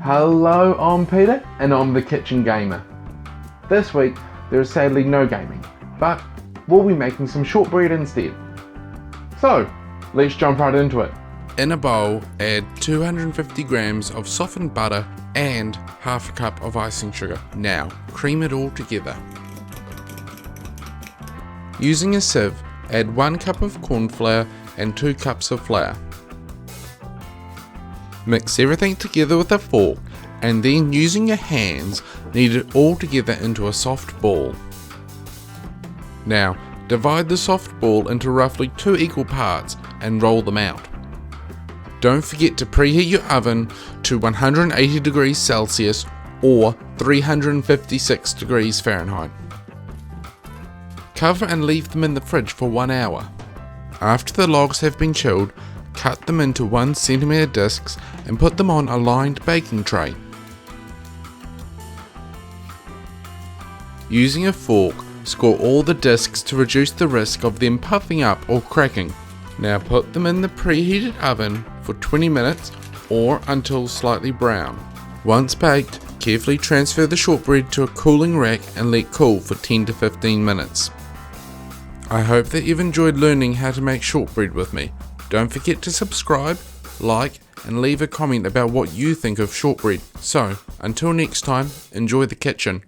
Hello, I'm Peter and I'm the Kitchen Gamer. This week there is sadly no gaming, but we'll be making some shortbread instead. So, let's jump right into it. In a bowl, add 250 grams of softened butter and half a cup of icing sugar. Now, cream it all together. Using a sieve, add 1 cup of corn flour and 2 cups of flour. Mix everything together with a fork and then using your hands knead it all together into a soft ball. Now divide the soft ball into roughly 2 equal parts and roll them out. Don't forget to preheat your oven to 180 degrees Celsius or 356 degrees Fahrenheit. Cover and leave them in the fridge for 1 hour. After the logs have been chilled, cut them into 1 cm discs and put them on a lined baking tray. Using a fork, score all the discs to reduce the risk of them puffing up or cracking. Now put them in the preheated oven for 20 minutes or until slightly brown. Once baked, carefully transfer the shortbread to a cooling rack and let cool for 10 to 15 minutes. I hope that you've enjoyed learning how to make shortbread with me. Don't forget to subscribe, like, and leave a comment about what you think of shortbread. So, until next time, enjoy the kitchen.